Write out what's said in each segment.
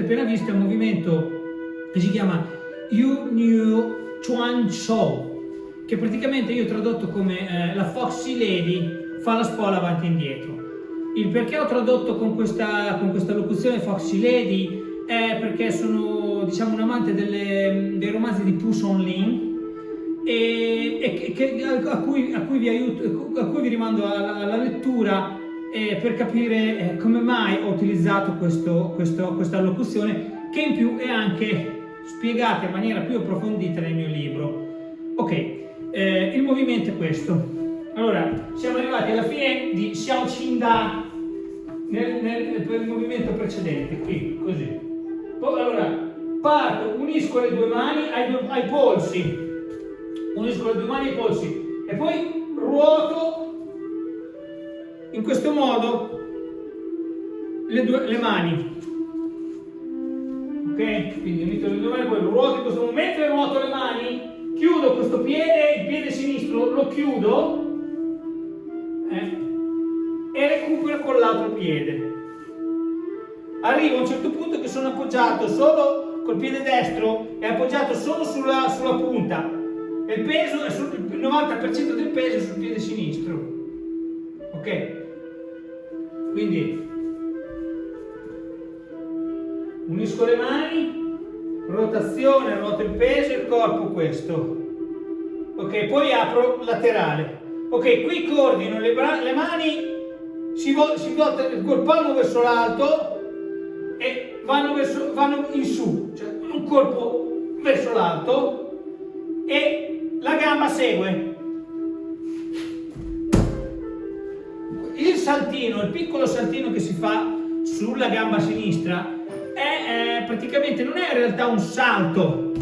appena visto è un movimento che si chiama Yu Niu Chuan Shou, che praticamente io ho tradotto come la Foxy Lady fa la spola avanti e indietro. Il perché ho tradotto con questa locuzione Foxy Lady è perché sono, diciamo, un amante dei romanzi di Pu Son Lin, a cui vi rimando alla lettura per capire come mai ho utilizzato questa locuzione, che in più è anche spiegata in maniera più approfondita nel mio libro. Ok, il movimento è questo. Allora, siamo arrivati alla fine di Xiao Qin Da per il movimento precedente, qui, così. Allora, parto, unisco le due mani ai polsi, unisco le due mani ai polsi e poi ruoto in questo modo le mani. Ok? Quindi unito le due mani, poi ruoto in questo modo. Mentre ruoto le mani, chiudo questo piede, il piede sinistro lo chiudo e recupero con l'altro piede. Arrivo a un certo punto che sono appoggiato solo col piede destro, è appoggiato solo sulla punta, e il peso è il 90% del peso è sul piede sinistro. Ok? Quindi unisco le mani, rotazione, ruoto il peso e il corpo, questo. Ok, poi apro laterale. Ok, qui coordino le mani, si volta col palmo verso l'alto e vanno in su, cioè un colpo verso l'alto e la gamba segue. Il saltino, il piccolo saltino che si fa sulla gamba sinistra praticamente non è in realtà un salto,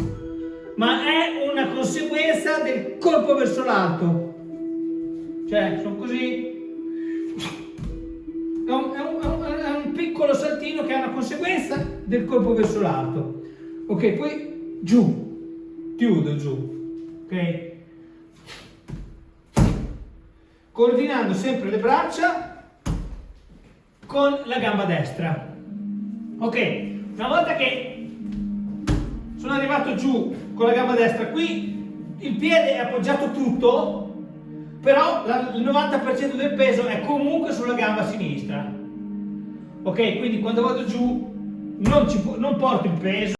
ma è una conseguenza del colpo verso l'alto. Cioè, sono così. È un piccolo saltino che è una conseguenza del colpo verso l'alto. Ok, poi giù, chiudo giù. Ok? Coordinando sempre le braccia con la gamba destra. Ok, una volta che sono arrivato giù con la gamba destra, qui il piede è appoggiato tutto, però il 90% del peso è comunque sulla gamba sinistra. Ok, quindi quando vado giù non porto il peso,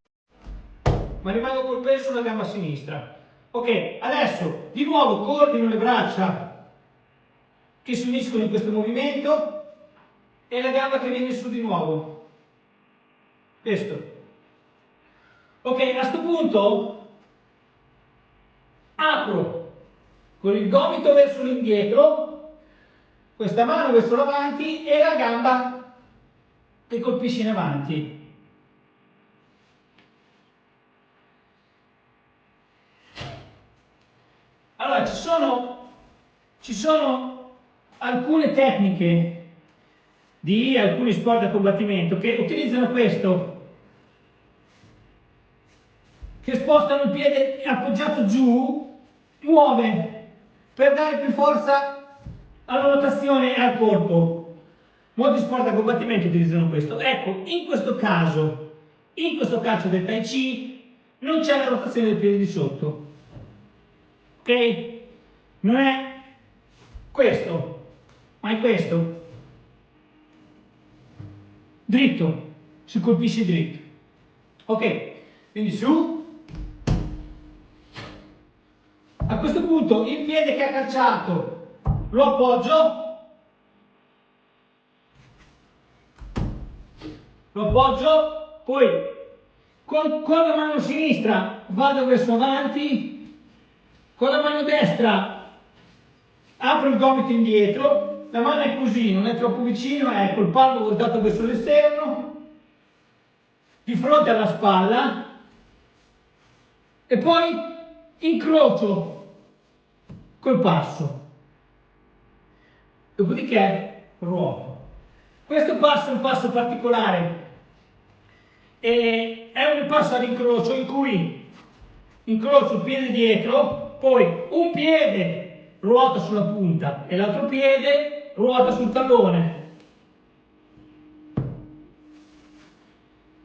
ma rimango col peso sulla gamba sinistra. Ok, adesso di nuovo coordino le braccia che si uniscono in questo movimento e la gamba che viene su di nuovo. Questo. Ok, a questo punto apro con il gomito verso l'indietro, questa mano verso l'avanti e la gamba che colpisce in avanti. Allora, ci sono alcune tecniche di alcuni sport da combattimento che utilizzano questo, che spostano il piede appoggiato giù, muove per dare più forza alla rotazione e al corpo. Molti sport da combattimento utilizzano questo. Ecco, in questo caso del Tai Chi non c'è la rotazione del piede di sotto. Ok? Non è questo, ma è questo. Dritto, si colpisce dritto. Ok, quindi su. A questo punto il piede che ha calciato lo appoggio, poi con la mano sinistra vado verso avanti, con la mano destra apro il gomito indietro, la mano è così, non è troppo vicino, è col palmo voltato verso l'esterno, di fronte alla spalla, e poi incrocio col passo. Dopodiché ruoto. Questo passo è un passo particolare, e è un passo all'incrocio in cui incrocio il piede dietro, poi un piede ruota sulla punta e l'altro piede ruota sul tallone.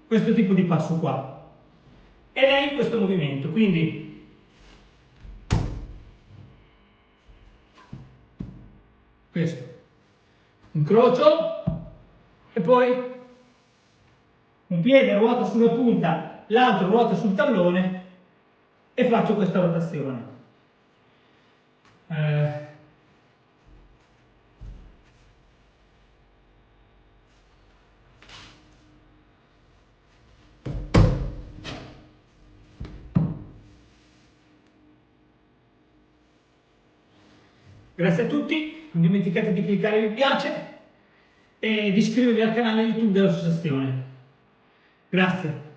questo tipo di passo qua ed è in questo movimento, quindi questo, incrocio e poi un piede ruota sulla punta, l'altro ruota sul tallone e faccio questa rotazione. Grazie a tutti, non dimenticate di cliccare mi piace e di iscrivervi al canale YouTube dell'associazione. Grazie.